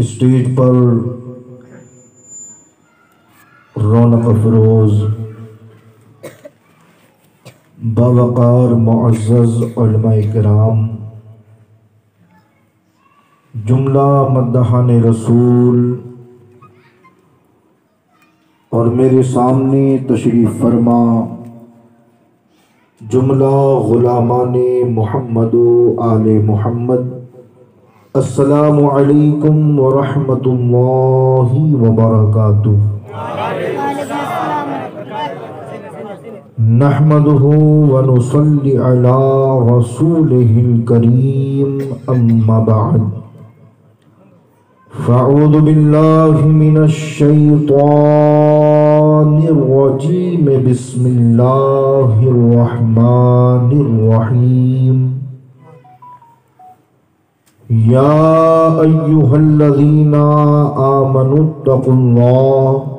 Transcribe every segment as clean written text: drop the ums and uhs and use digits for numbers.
Stage پر رونق افروز باوقار معزز علماء کرام، جملہ مداحان رسول اور میرے سامنے تشریف فرما جملہ غلامان محمد و آل محمد، السلام علیکم ورحمۃ اللہ وبرکاتہ۔ نحمدہ ونصلی علی رسولہ الکریم، اما بعد فاعوذ باللہ من الشیطان الرجیم، بسم اللہ الرحمن الرحیم۔ یا ایہا الذین آمنوا اتقوا اللہ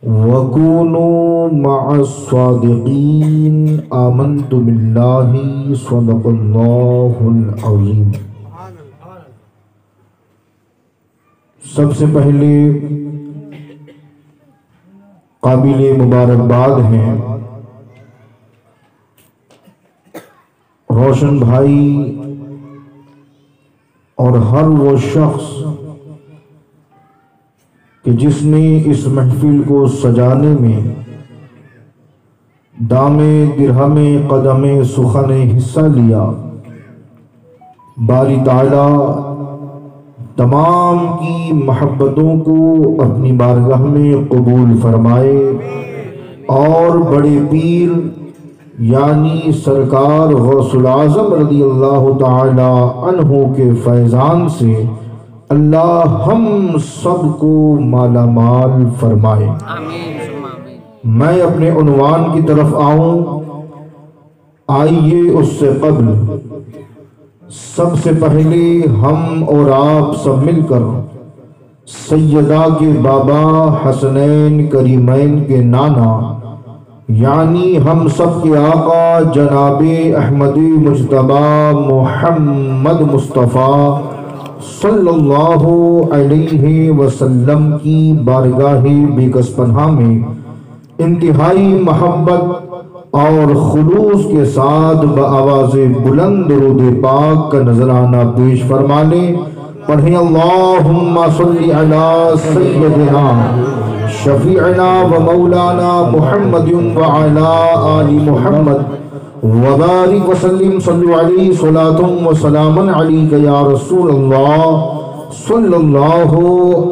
وَكُونُوا مَعَ الصَّادِقِينَ، آمنت باللہ صدق اللہ العظیم۔ سب سے پہلے قابل مبارکباد ہیں روشن بھائی اور ہر وہ شخص کہ جس نے اس محفل کو سجانے میں دام درہم قدم سخن حصہ لیا۔ باری تعالیٰ تمام کی محبتوں کو اپنی بارگاہ میں قبول فرمائے اور بڑے پیر یعنی سرکار غوث العظم رضی اللہ تعالی عنہ کے فیضان سے اللہ ہم سب کو مالا مال فرمائے۔ میں اپنے عنوان کی طرف آؤں، آئیے اس سے قبل سب سے پہلے ہم اور آپ سب مل کر سیدہ کے بابا حسنین کریمین کے نانا یعنی ہم سب کے آقا جناب احمد مجتبی محمد مصطفیٰ صلی اللہ علیہ وسلم کی بارگاہ بیکس پناہ میں انتہائی محبت اور خلوص کے ساتھ بآواز بلند درود پاک کا نذرانہ پیش فرما لیں۔ پڑھیں اللہم صلی علی سیدنا شفیعنا و مولانا محمد وعلی آل محمد وبارک وسلم، صلو علیہ صلاۃ و سلام علیک یا رسول اللہ صلی اللہ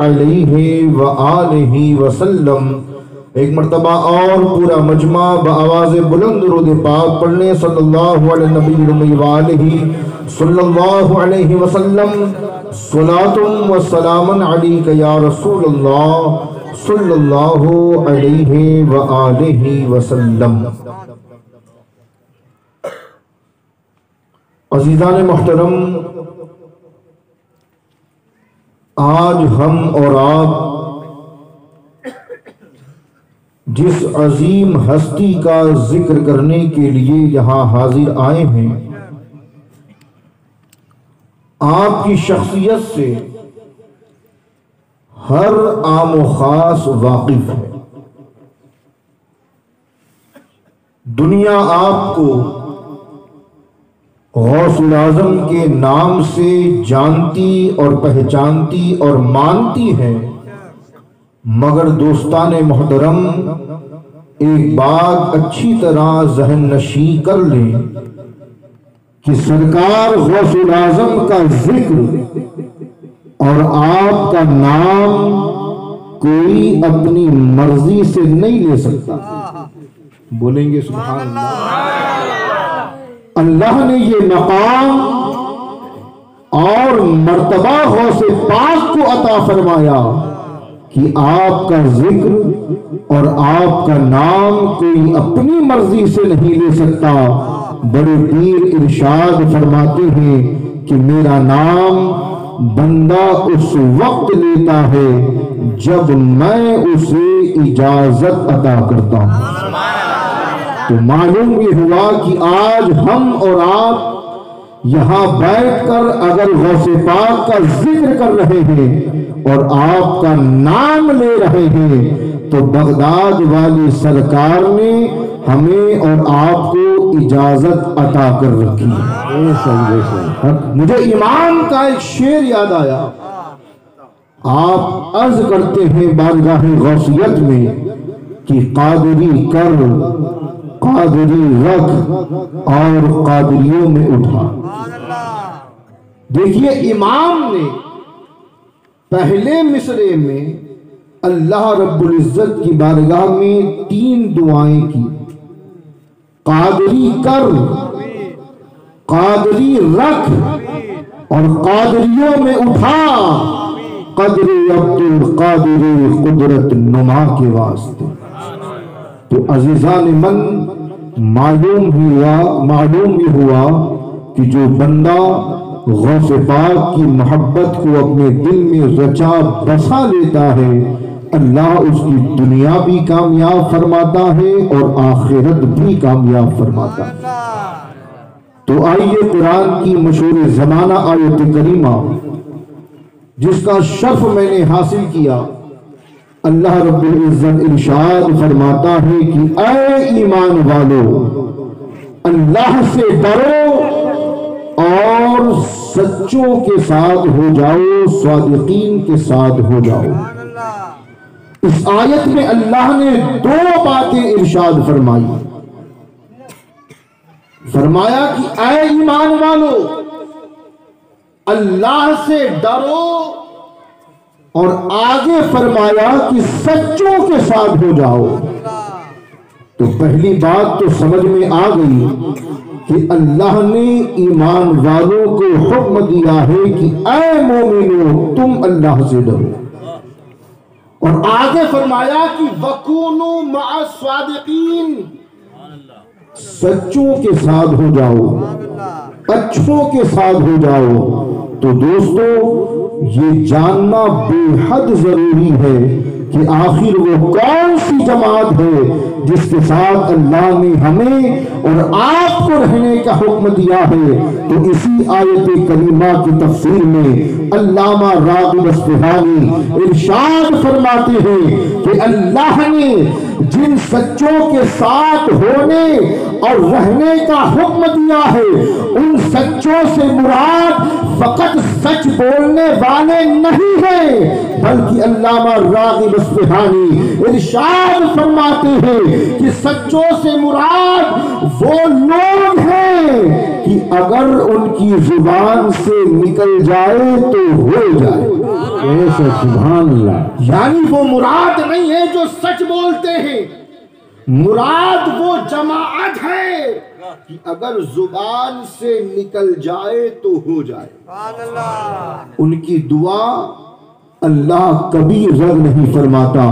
علیہ وآلہ وسلم۔ ایک مرتبہ اور پورا مجمع بآواز بلند درود پاک پڑھنے، صلی اللہ علیہ نبی الامی وآلہ صلی اللہ علیہ وسلم، صلاۃ و سلام علیک یا رسول اللہ صلی اللہ علیہ وآلہ وسلم۔ عزیزان محترم، آج ہم اور آپ جس عظیم ہستی کا ذکر کرنے کے لیے یہاں حاضر آئے ہیں، آپ کی شخصیت سے ہر عام و خاص واقف ہے۔ دنیا آپ کو غوث العظم کے نام سے جانتی اور پہچانتی اور مانتی ہے، مگر دوستان محترم ایک بات اچھی طرح ذہن نشین کر لیں کہ سرکار غوث العظم کا ذکر اور آپ کا نام کوئی اپنی مرضی سے نہیں لے سکتا۔ بولیں گے سبحان اللہ۔ اللہ نے یہ مقام اور مرتبہ غوث پاک کو عطا فرمایا کہ آپ کا ذکر اور آپ کا نام کوئی اپنی مرضی سے نہیں لے سکتا۔ بڑے پیر ارشاد فرماتے ہیں کہ میرا نام بندہ اس وقت لیتا ہے جب میں اسے اجازت عطا کرتا ہوں۔ تو معلوم یہ ہوا کہ آج ہم اور آپ یہاں بیٹھ کر اگر غوث پاک کا ذکر کر رہے ہیں اور آپ کا نام لے رہے ہیں تو بغداد والی سرکار نے ہمیں اور آپ کو اجازت عطا کر رکھی ہے۔ مجھے امام کا ایک شعر یاد آیا، آپ عرض کرتے ہیں بارگاہ غوثیت میں کہ قادری کر، قادری رکھ اور قادریوں میں اٹھا۔ دیکھیے امام نے پہلے مصرعے میں اللہ رب العزت کی بارگاہ میں 3 دعائیں کی، قادری کر، قادری رکھ اور قادریوں میں اٹھا، قدر عبد القادر قدرت نما کے واسطے۔ تو عزیزان من معلوم یہ ہوا کہ جو بندہ غوث پاک کی محبت کو اپنے دل میں رچا بسا لیتا ہے، اللہ اس کی دنیا بھی کامیاب فرماتا ہے اور آخرت بھی کامیاب فرماتا ہے۔ تو آئیے قرآن کی مشہور زمانہ آیت کریمہ جس کا شرف میں نے حاصل کیا، اللہ رب العزت ارشاد فرماتا ہے کہ اے ایمان والو، اللہ سے ڈرو اور سچوں کے ساتھ ہو جاؤ، صادقین کے ساتھ ہو جاؤ۔ اس آیت میں اللہ نے 2 باتیں ارشاد فرمائی۔ فرمایا کہ اے ایمان والو، اللہ سے ڈرو، اور آگے فرمایا کہ سچوں کے ساتھ ہو جاؤ۔ تو پہلی بات تو سمجھ میں آ گئی کہ اللہ نے ایمان والوں کو حکم دیا ہے کہ اے مومنو تم اللہ سے ڈرو، اور آگے فرمایا کہ وَكُونُوا مَعَ الصَّادِقِينَ، سچوں کے ساتھ ہو جاؤ، اچھوں کے ساتھ ہو جاؤ۔ تو دوستو یہ جاننا بے حد ضروری ہے کہ آخر وہ کون سی جماعت ہے جس کے ساتھ اللہ نے ہمیں اور آپ کو رہنے کا حکم دیا ہے۔ تو اسی آیت کریمہ کی تفسیر میں علامہ راغب اصفہانی ارشاد فرماتے ہیں کہ اللہ نے جن سچوں کے ساتھ ہونے اور رہنے کا حکم دیا ہے، ان سچوں سے مراد فقط سچ بولنے والے نہیں ہیں، بلکہ علامہ راغب اصفہانی ارشاد فرماتے ہیں کہ سچوں سے مراد وہ لوگ ہیں کہ اگر ان کی زبان سے نکل جائے تو ہو جائے۔ سبحان اللہ۔ یعنی وہ مراد نہیں ہے جو سچ بولتے ہیں، مراد وہ جماعت ہے کہ اگر زبان سے نکل جائے تو ہو جائے۔ ان کی دعا اللہ کبھی رد نہیں فرماتا۔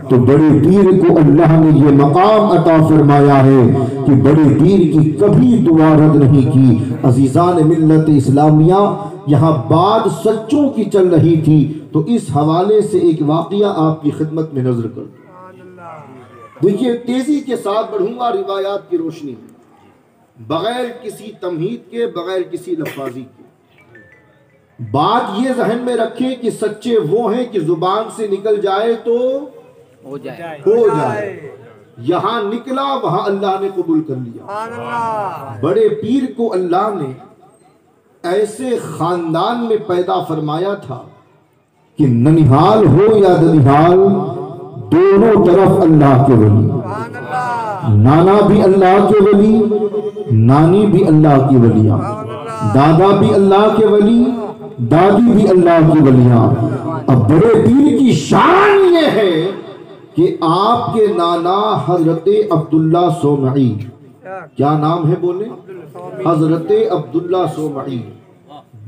تو بڑے پیر کو اللہ نے یہ مقام عطا فرمایا ہے کہ بڑے پیر کی کبھی دعا رد نہیں کی۔ عزیزان ملت اسلامیہ، یہاں بات سچوں کی چل رہی تھی، تو اس حوالے سے ایک واقعہ آپ کی خدمت میں نظر کر دیکھیے۔ تیزی کے ساتھ بڑھوں گا روایات کی روشنی میں، بغیر کسی تمہید کے، بغیر کسی لفاظی کے۔ بات یہ ذہن میں رکھیں کہ سچے وہ ہیں کہ زبان سے نکل جائے تو ہو جائے۔ یہاں نکلا، وہاں اللہ نے قبول کر لیا۔ بڑے پیر کو اللہ نے ایسے خاندان میں پیدا فرمایا تھا کہ ننہال ہو یا دنہال، دونوں طرف اللہ کے ولی، نانا بھی اللہ کے ولی، نانی بھی اللہ کی ولیاں، دادا بھی اللہ کے ولی، دادی بھی اللہ کی ولیاں۔ اب بڑے پیر کی شان یہ ہے کہ آپ کے نانا حضرت عبداللہ سومعی، کیا نام ہے بولے؟ حضرت عبداللہ سومعی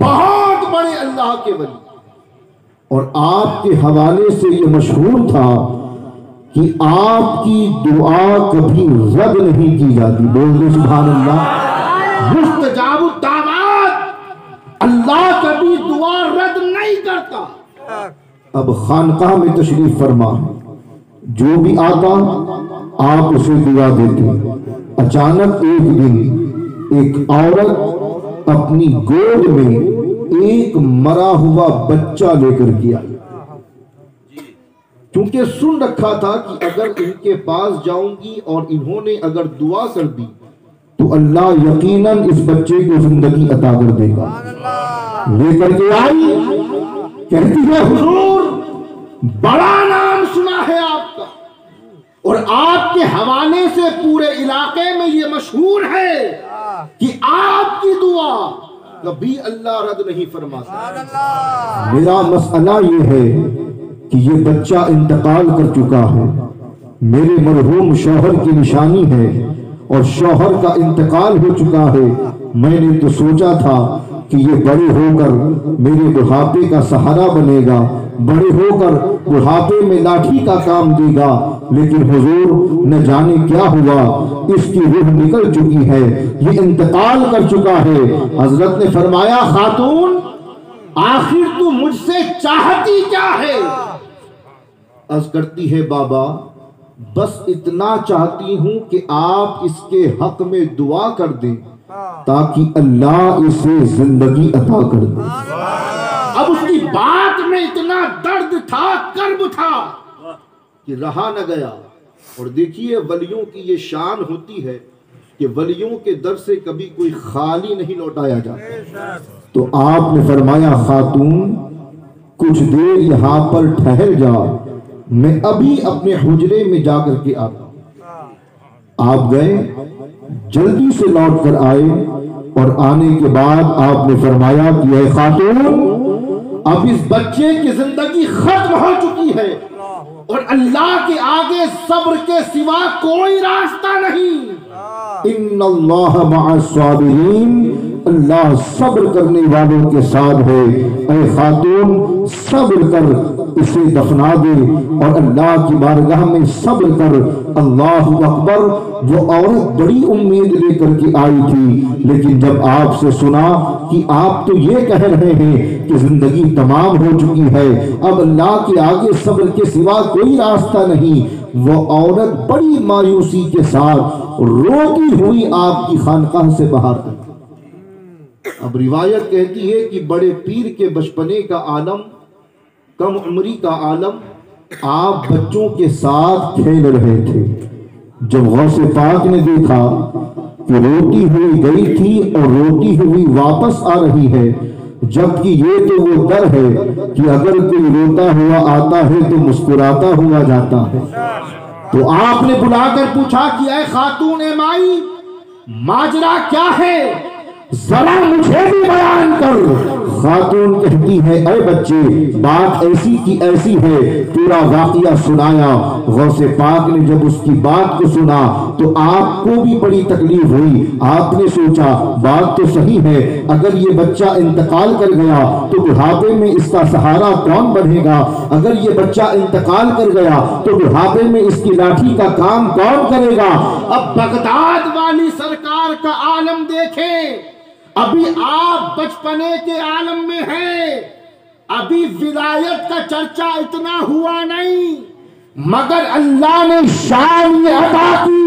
بہت بڑے اللہ کے ولی، اور آپ کے حوالے سے یہ مشہور تھا کہ آپ کی دعا کبھی رد نہیں کی جاتی۔ بول دو سبحان اللہ۔ مستجاب الدعوات، اللہ کبھی دعا رد نہیں کرتا۔ اب خانقاہ میں تشریف فرما، جو بھی آتا آپ اسے دعا دیتے۔ اچانک ایک دن ایک عورت اپنی گود میں ایک مرا ہوا بچہ لے کر کے آئی، کیونکہ سن رکھا تھا کہ اگر ان کے پاس جاؤں گی اور انہوں نے اگر دعا کر دی تو اللہ یقیناً اس بچے کو زندگی عطا کر دے گا۔ لے کر کے آئی، کہتی ہے حضور بڑا نام سنا ہے آپ کا، اور آپ کے حوالے سے پورے علاقے میں یہ مشہور ہے کہ آپ کی دعا کبھی اللہ رد نہیں فرماتا۔ میرا مسئلہ یہ ہے کہ یہ بچہ انتقال کر چکا ہے، میرے مرحوم شوہر کی نشانی ہے اور شوہر کا انتقال ہو چکا ہے۔ میں نے تو سوچا تھا کہ یہ بڑے ہو کر میرے بڑھاپے کا سہارا بنے گا، بڑے ہو کر بڑھاپے میں لاٹھی کا کام دے گا، لیکن حضور نہ جانے کیا ہوا، اس کی روح نکل چکی ہے، یہ انتقال کر چکا ہے۔ حضرت نے فرمایا خاتون آخر تو مجھ سے چاہتی کیا ہے؟ عرض کرتی ہے بابا بس اتنا چاہتی ہوں کہ آپ اس کے حق میں دعا کر دیں تاکہ اللہ اسے زندگی عطا کر دے۔ اب اس کی بات میں اتنا درد تھا، کرب تھا کہ رہا نہ گیا۔ اور دیکھیے ولیوں کی یہ شان ہوتی ہے کہ ولیوں کے در سے کبھی کوئی خالی نہیں لوٹایا جاتا۔ تو آپ نے فرمایا خاتون کچھ دیر یہاں پر ٹھہر جا، میں ابھی اپنے حجرے میں جا کر کے آتا ہوں۔ آپ گئے، جلدی سے لوٹ کر آئے، اور آنے کے بعد آپ نے فرمایا کہ اے خاتون اب اس بچے کی زندگی ختم ہو چکی ہے اور اللہ کے آگے صبر کے سوا کوئی راستہ نہیں۔ ان اللہ مع الصابرین، اللہ صبر کرنے والوں کے ساتھ ہے۔ اے خاتون صبر کر، اسے دفنا دے اور اللہ کی بارگاہ میں صبر کر۔ اللہ اکبر، وہ عورت بڑی امید لے کر کے آئی تھی، لیکن جب آپ سے سنا کہ آپ تو یہ کہہ رہے ہیں کہ زندگی تمام ہو چکی ہے، اب اللہ کے آگے صبر کے سوا کوئی راستہ نہیں، وہ عورت بڑی مایوسی کے ساتھ روتی ہوئی آپ کی خانقاہ سے باہر آئی۔ اب روایت کہتی ہے کہ بڑے پیر کے بچپنے کا عالم، کم عمری کا عالم، آپ بچوں کے ساتھ کھیل رہے تھے۔ جب غوث پاک نے دیکھا کہ روتی ہوئی گئی تھی اور روتی ہوئی واپس آ رہی ہے، جبکہ یہ تو وہ در ہے کہ اگر کوئی روتا ہوا آتا ہے تو مسکراتا ہوا جاتا ہے، تو آپ نے بلا کر پوچھا کہ اے خاتون اے مائی ماجرا کیا ہے، ذرا مجھے بھی بیان کر۔ خاتون کہتی ہے اے بچے بات ایسی کی ایسی ہے، پورا واقعہ سنایا۔ غوث پاک نے جب اس کی بات کو سنا تو آپ کو بھی بڑی تکلیف ہوئی۔ آپ نے سوچا بات تو صحیح ہے، اگر یہ بچہ انتقال کر گیا تو بڑھاپے میں اس کا سہارا کون بنے گا، اگر یہ بچہ انتقال کر گیا تو بڑھاپے میں اس کی لاٹھی کا کام کون کرے گا۔ اب بغداد والی سرکار کا عالم دیکھیں، ابھی آپ بچپنے کے عالم میں ہیں، ابھی ولایت کا چرچا اتنا ہوا نہیں، مگر اللہ نے شان یہ عطا کی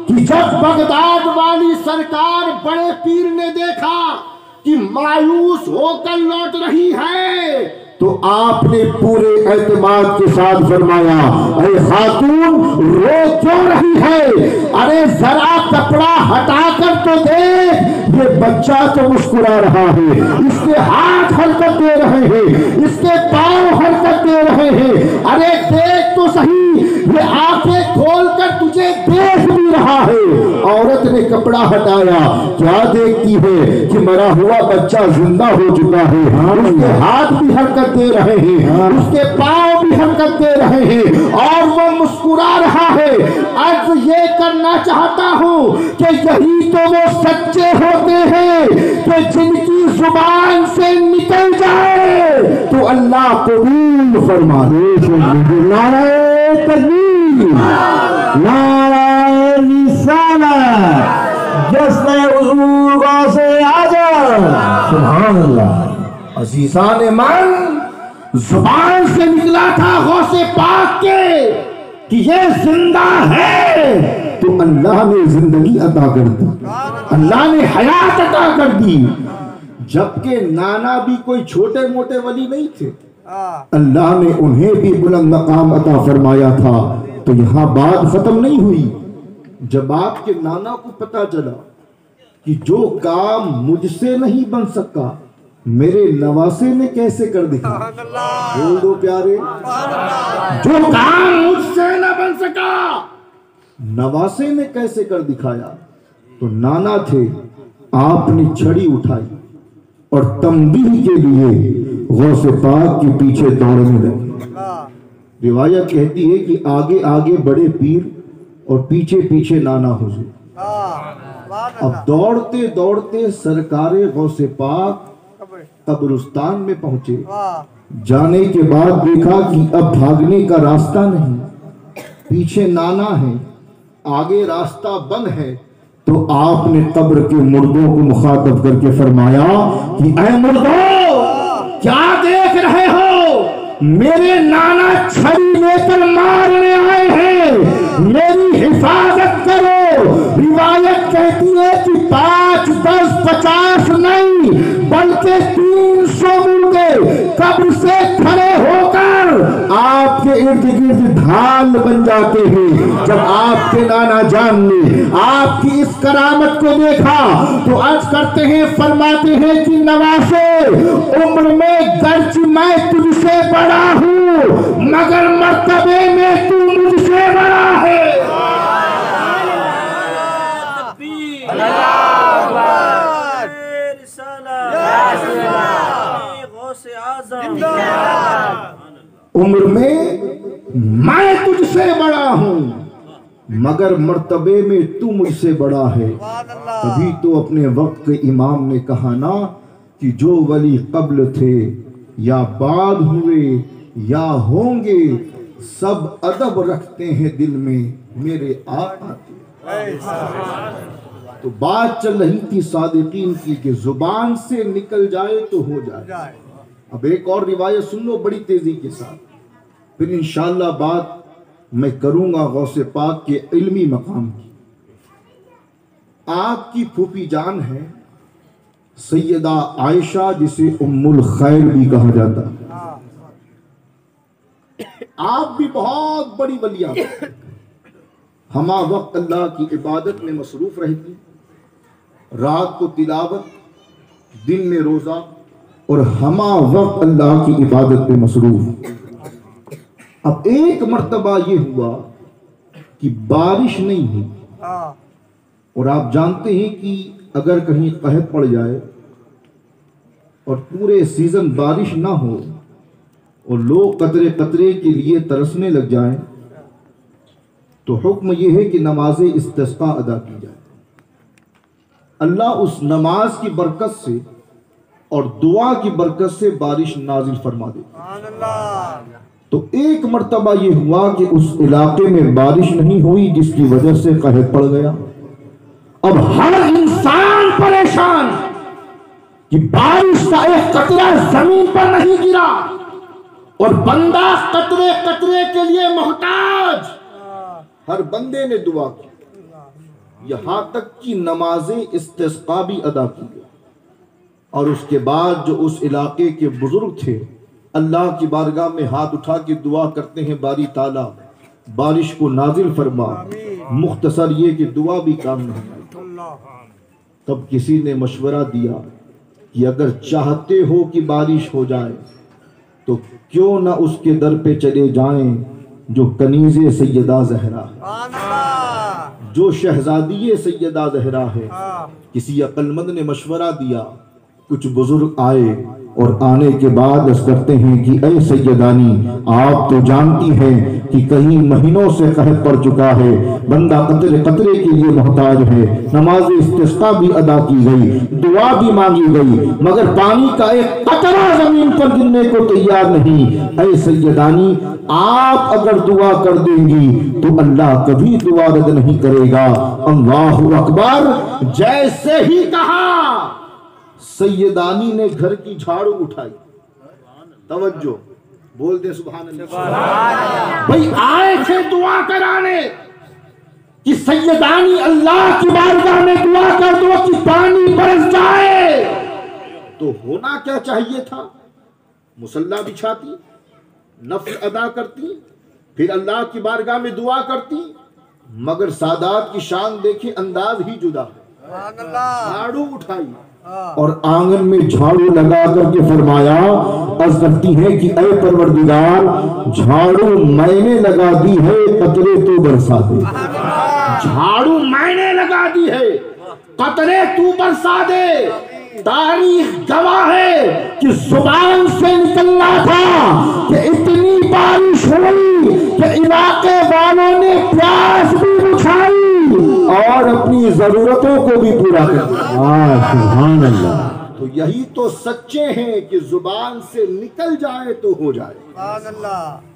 کہ جب بغداد والی سرکار بڑے پیر نے دیکھا کہ مایوس ہو کر لوٹ رہی ہے تو آپ نے پورے اعتماد کے ساتھ فرمایا اے خاتون رو کیوں رہی ہے، ارے ذرا کپڑا ہٹا کر تو دیکھ، یہ بچہ تو مسکرا رہا ہے، اس کے ہاتھ حرکت دے رہے ہیں، اس کے پاؤں حرکت دے رہے ہیں، ارے دیکھ تو صحیح، یہ آنکھیں کھول کر تجھے دیکھ بھی رہا ہے۔ عورت نے کپڑا ہٹایا، کیا دیکھتی ہے کہ مرا ہوا بچہ زندہ ہو چکا ہے، اس کے ہاتھ بھی حرکت دے رہے ہیں، اس کے پاؤں بھی حرکت دے رہے ہیں اور وہ مسکرا رہا ہے۔ عرض یہ کرنا چاہتا ہوں کہ یہی تو وہ سچے ہوتے ہیں کہ جن کی زبان سے نکل جائے تو اللہ قبول فرما دے۔ نعرہ تکبیر، نعرہ رسالت، جس نے حضور غوث اعظم سبحان اللہ عزیزان من زبان سے نکلا تھا غوث پاک کے کہ یہ زندہ ہے تو اللہ نے زندگی عطا کر دی۔ اللہ نے حیات عطا کر دی، جبکہ نانا بھی کوئی چھوٹے موٹے ولی نہیں تھے، اللہ نے انہیں بھی بلند مقام عطا فرمایا تھا۔ تو یہاں بات ختم نہیں ہوئی، جب آپ کے نانا کو پتا چلا کہ جو کام مجھ سے نہیں بن سکا میرے نواسے نے کیسے کر دکھا، بول دو پیارے، جو کام مجھ سے نہ بن سکا نواسے نے کیسے کر دکھایا۔ تو نانا تھے، آپ نے چھڑی اٹھائی اور تنبیہ کے لیے غوث پاک کے پیچھے دوڑنے لگے۔ روایت کہتی ہے کہ آگے آگے بڑے پیر اور پیچھے پیچھے نانا حضور۔ اب دوڑتے دوڑتے سرکار غوث پاک قبرستان میں پہنچے، جانے کے بعد دیکھا کہ اب بھاگنے کا راستہ نہیں، پیچھے نانا ہے، آگے راستہ بند ہے۔ تو آپ نے قبر کے مردوں کو مخاطب کر کے فرمایا کہ اے مردوں، کیا دیکھ رہے ہو؟ میرے نانا چھری لے کر مارنے آئے ہیں، میری حفاظت کرو۔ روایت کہتی ہے کہ 5 10 50 نہیں بلکہ 300 مردے قبر سے کھڑے ہو کر آپ کے ارد گرد ڈھال بن جاتے ہیں۔ جب آپ کے نانا جان نے آپ کی اس کرامت کو دیکھا تو عرض کرتے ہیں، فرماتے ہیں کہ نواسے، عمر میں گرچہ میں تجھ سے بڑا ہوں مگر مرتبے میں تو مجھ سے بڑا ہے۔ عمر میں تجھ سے بڑا ہوں مگر مرتبے میں تو مجھ سے بڑا ہے۔ تبھی تو اپنے وقت کے امام نے کہا نا کہ جو ولی قبل تھے یا بعد ہوئے یا ہوں گے، سب ادب رکھتے ہیں دل میں میرے آقا کے۔ تو بات چل رہی تھی صادقین کی کہ زبان سے نکل جائے تو ہو جائے۔ اب ایک اور روایت سن لو بڑی تیزی کے ساتھ، پھر انشاءاللہ بات میں کروں گا غوث پاک کے علمی مقام کی۔ آپ کی پھوپھی جان ہے سیدہ عائشہ، جسے ام الخیر بھی کہا جاتا ہے۔ آپ بھی بہت بڑی ولیہ ہما وقت اللہ کی عبادت میں مصروف رہتی، رات کو تلاوت، دن میں روزہ، اور ہما وقت اللہ کی عبادت میں مصروف۔ اب ایک مرتبہ یہ ہوا کہ بارش نہیں ہوئی، اور آپ جانتے ہیں کہ اگر کہیں قحط پڑ جائے اور پورے سیزن بارش نہ ہو اور لوگ قطرے قطرے کے لیے ترسنے لگ جائیں تو حکم یہ ہے کہ نماز استسقاء ادا کی جائے۔ اللہ اس نماز کی برکت سے اور دعا کی برکت سے بارش نازل فرما دے۔ تو ایک مرتبہ یہ ہوا کہ اس علاقے میں بارش نہیں ہوئی، جس کی وجہ سے قحط پڑ گیا۔ اب ہر انسان پریشان کہ بارش کا ایک قطرہ زمین پر نہیں گرا، اور بندہ قطرے قطرے کے لیے محتاج۔ ہر بندے نے دعا کی، یہاں تک کہ نماز استسقاء بھی ادا کی گئی۔ اور اس کے بعد جو اس علاقے کے بزرگ تھے اللہ کی بارگاہ میں ہاتھ اٹھا کے دعا کرتے ہیں، باری تعالیٰ بارش کو نازل فرما۔ مختصر یہ کہ دعا بھی کام نہیں آئی۔ تب کسی نے مشورہ دیا کہ اگر چاہتے ہو کہ بارش ہو جائے تو کیوں نہ اس کے در پہ چلے جائیں جو کنیز سیدہ زہرا ہے، جو شہزادی سیدہ زہرا ہے۔ کسی عقل مند نے مشورہ دیا، کچھ بزرگ آئے اور آنے کے بعد اس کرتے ہیں کہ اے سیدانی، آپ تو جانتی ہیں کہ کئی مہینوں سے قحط پڑ چکا ہے، بندہ قطرے قطرے کے لیے محتاج ہے، نماز استسقاء بھی ادا کی گئی، دعا بھی مانگی گئی، مگر پانی کا ایک قطرہ زمین پر گرنے کو تیار نہیں۔ اے سیدانی، آپ اگر دعا کر دیں گی تو اللہ کبھی دعا رد نہیں کرے گا۔ اللہ اکبر! جیسے ہی کہا سیدانی نے گھر کی جھاڑو اٹھائی، توجہ، بول دے سبحان اللہ۔ بھئی آئے تھے دعا کرانے، کہ سیدانی اللہ کی بارگاہ میں دعا کر دو کہ پانی برس جائے، تو ہونا کیا چاہیے تھا؟ مصلی بچھاتی، نفل ادا کرتی، پھر اللہ کی بارگاہ میں دعا کرتی، مگر سادات کی شان دیکھیں، انداز ہی جدا ہے۔ جھاڑو اٹھائی اور آنگن میں جھاڑو لگا کر کے فرمایا، عرض کرتی ہے کہ اے پروردگار، جھاڑو میں نے لگا دی ہے، قطرے تو برسا دے۔ جھاڑو میں نے لگا دی ہے، قطرے تو برسا دے۔ تاریخ گواہ ہے کہ زبان سے نکلنا تھا کہ اتنی بارش ہوئی کہ علاقے والوں نے پیاس بھی بجھائی اور اپنی ضرورتوں کو بھی پورا کر دیا۔ سبحان اللہ۔ تو یہی تو سچے ہیں کہ زبان سے نکل جائے تو ہو جائے۔ سبحان اللہ۔